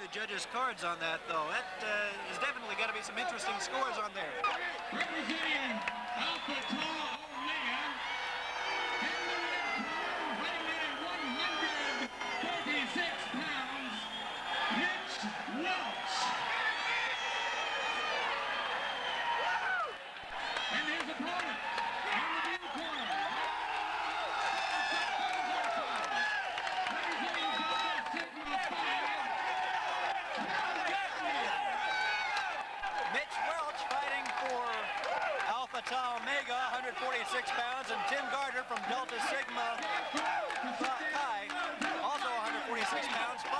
the judges' cards on that, though. That has definitely got to be some interesting scores on there. Representing Alpha Tau Omega, weighing in at 146 pounds, Mitch Welch. And his opponent, in the blue corner, Mitch Welch fighting for Alpha Tau Omega, 146 pounds, and Tim Gardner from Delta Sigma Chi, also 146 pounds, 5'10".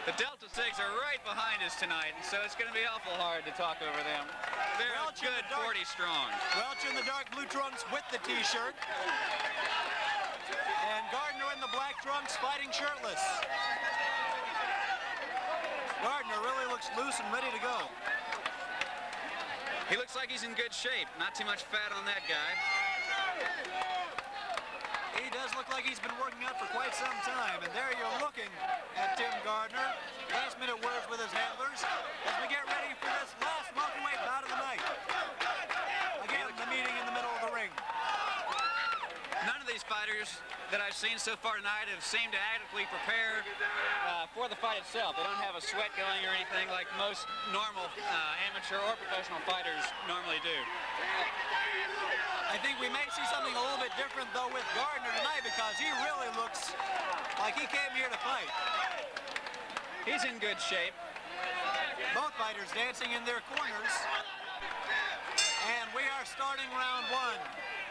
The Delta Sigs are right behind us tonight, and so it's going to be awful hard to talk over them. They're Welch a good 40 strong. Welch in the dark blue trunks with the t-shirt. And Gardner in the black trunks fighting shirtless. Gardner really looks loose and ready to go. He looks like he's in good shape. Not too much fat on that guy. He does look like he's been working out for quite some time. And there you're looking at Tim Gardner. Last-minute words with his handlers as we get ready for this last welterweight bout of the night. Again, the meeting in the middle of the ring. None of these fighters that I've seen so far tonight have seemed to adequately prepare for the fight itself. They don't have a sweat going or anything like most normal amateur or professional fighters normally do. I think we may see something a little bit different, though, with Gardner tonight because he really looks like he came here to fight. He's in good shape. Both fighters dancing in their corners. And we are starting round one.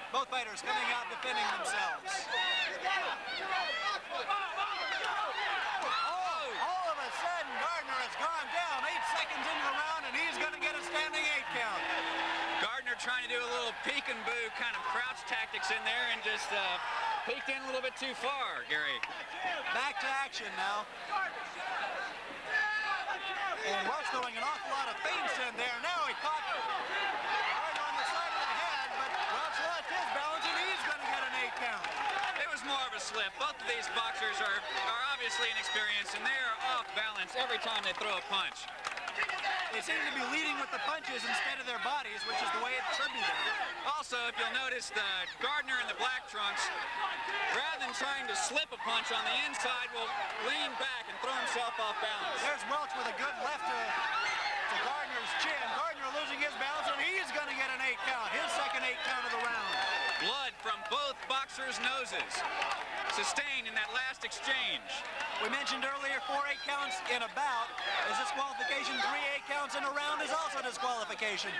Both fighters coming out defending themselves. Oh, all of a sudden, Gardner has gone down 8 seconds into the round, and he's going to get a standing 8 count. Gardner trying to do a little peek-and-boo kind of crouch tactics in there and just peeked in a little bit too far, Gary. Back to action now. And Welch throwing an awful lot of feints in there. Now he caught Gardner on the side of the head, but Welch lost his balance, and he's going to get an 8 count. It was more of a slip. Both of these boxers are obviously inexperienced, and they are off balance every time they throw a punch. They seem to be leading with the punches instead of their bodies, which is the way it should be done. Also, if you'll notice, the Gardner in the black trunks, rather than trying to slip a punch on the inside, will lean back and throw himself off balance. There's Welch with a good left to Gardner's chin. Gardner losing his balance, and he's going to get an 8 count, his second 8 count of the round. Blood from both boxers' noses, sustained in that last exchange. We mentioned earlier 4 8 counts in a bout is disqualification. 3 8 counts in a round is also disqualification.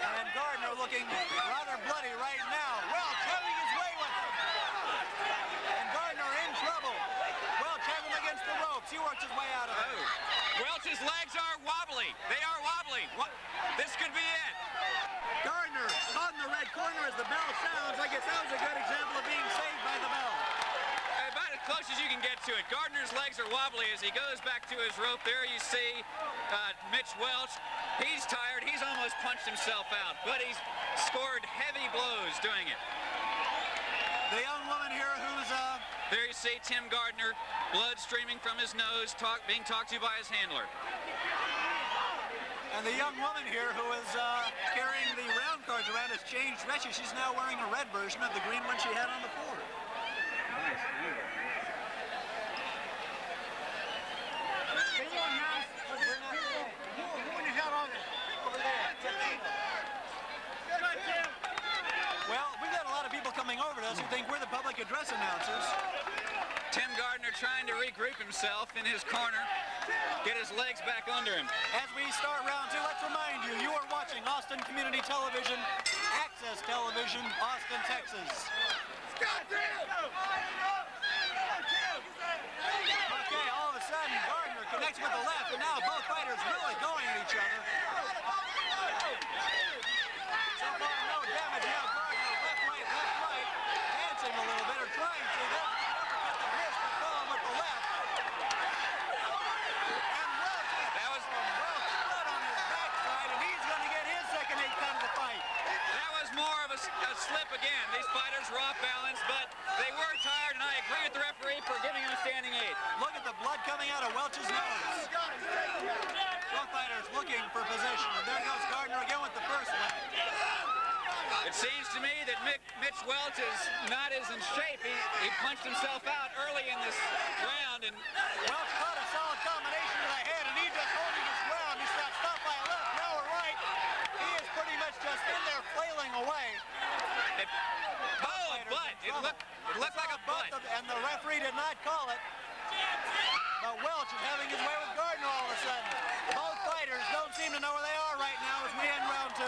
And Gardner looking rather bloody right now. Welch having his way with him. And Gardner in trouble. Welch has him against the ropes. He works his way out of it. Oh. Welch's legs are wobbly. They are wobbly. This could be it. Gardner caught in the red corner as the bell sounds. I guess that was a good example of being saved by the bell. About as close as you can get to it. Gardner's legs are wobbly as he goes back to his rope. There you see Mitch Welch. He's tired. He's almost punched himself out, but he's scored heavy blows doing it. The young woman here who's... There you see Tim Gardner, blood streaming from his nose, being talked to by his handler. And the young woman here who is carrying the round cards around has changed dresses. She's now wearing a red version of the green one she had on before. Well, we've got a lot of people coming over to us who think we're the public address announcers. Tim Gardner trying to regroup himself in his corner, get his legs back under him. As we start round two, let's remind you, you are watching Austin Community Television, Access Television, Austin, Texas. Okay, all of a sudden, Gardner connects with the left, and now both fighters really going at each other. So far, no damage. Now Gardner left, right, dancing a little bit, or trying to. Then uppercut the wrist, but going with the left. And Welch is from Welch blood on his backside, and he's going to get his second 8 count of the fight. That was more of a slip again. These fighters were off balance, but they were tired, and I agree coming out of Welch's nose. Both fighters looking for position. And there goes Gardner again with the first one. It seems to me that Mitch Welch is not as in shape. He punched himself out early in this round, and Welch caught a solid combination to the head, and he's just holding his ground. He's got stopped by a left, now a right. He is pretty much just in there flailing away. a butt. It looked like a butt. And the referee did not call it. But Welch is having his way with Gardner all of a sudden. Both fighters don't seem to know where they are right now as we end round 2.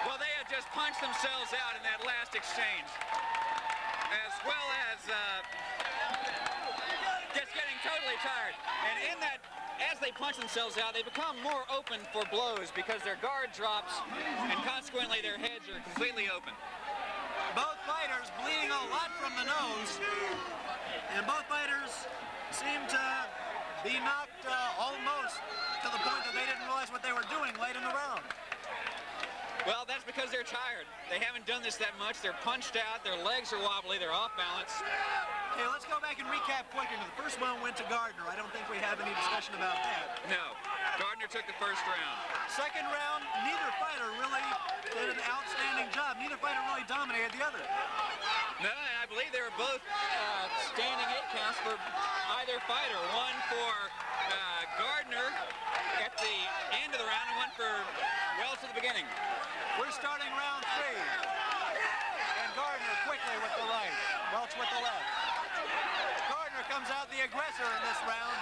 Well, they had just punched themselves out in that last exchange, as well as just getting totally tired. And in that, as they punch themselves out, they become more open for blows because their guard drops, and consequently their heads are completely open. Both fighters bleeding a lot from the nose, and both fighters seem to be knocked almost to the point that they didn't realize what they were doing late in the round. Well, that's because they're tired. They haven't done this that much. They're punched out, their legs are wobbly, they're off balance. Okay, let's go back and recap quickly. The first one went to Gardner. I don't think we have any discussion about that. No, Gardner took the first round. Second round, neither fighter really did an outstanding job. Neither fighter really dominated the other. No, and I believe they were both standing 8 counts for either fighter. One for Gardner at the end of the round and one for Welch at the beginning. We're starting round 3. And Gardner quickly with the right, Welch with the left. Gardner comes out the aggressor in this round.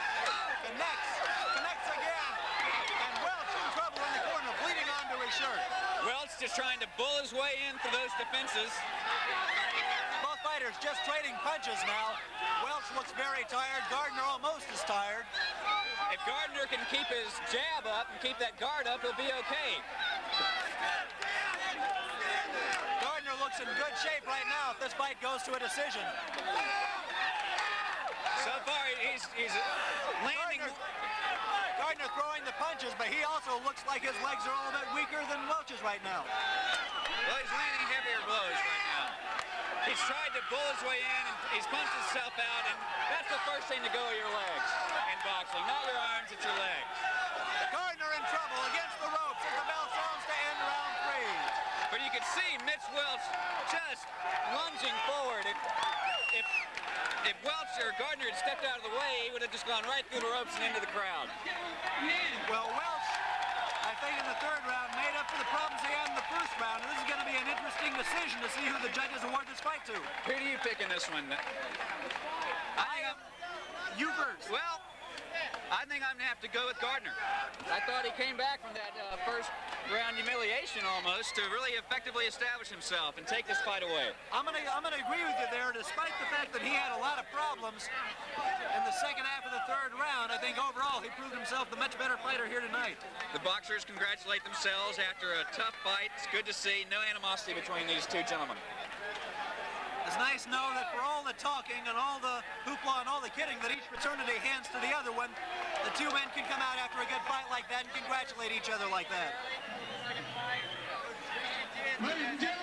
Connects again. And Welch in trouble in the corner, bleeding onto his shirt. Welch just trying to bull his way in for those defenses. Both fighters just trading punches now. Welch looks very tired. Gardner almost as tired. If Gardner can keep his jab up and keep that guard up, he'll be okay. Gardner looks in good shape right now if this fight goes to a decision. So far, he's landing. Gardner throwing the punches, but he also looks like his legs are a little bit weaker than Welch's right now. Well, he's landing heavier blows right now. He's tried to bull his way in, and he's punched himself out, and that's the first thing to go are your legs in boxing. Not your arms, it's your legs. Gardner in trouble against the ropes as the bell sounds to end round 3. But you can see Mitch Welch just lunging forward. If Welch or Gardner had stepped out of the way, he would have just gone right through the ropes and into the crowd. Well, Welch, I think in the third round, made up for the problems he had in the first round. And this is going to be an interesting decision to see who the judges award this fight to. Who do you pick in this one? You first. Well, I think I'm going to have to go with Gardner. I thought he came back from that first round humiliation almost to really effectively establish himself and take this fight away. I'm gonna agree with you there. Despite the fact that he had a lot of problems in the second half of the third round, I think overall he proved himself the much better fighter here tonight. The boxers congratulate themselves after a tough fight. It's good to see. No animosity between these two gentlemen. It's nice to know that for all the talking and all the hoopla and all the kidding that each fraternity hands to the other one, the two men can come out after a good fight like that and congratulate each other like that. Ladies and gentlemen.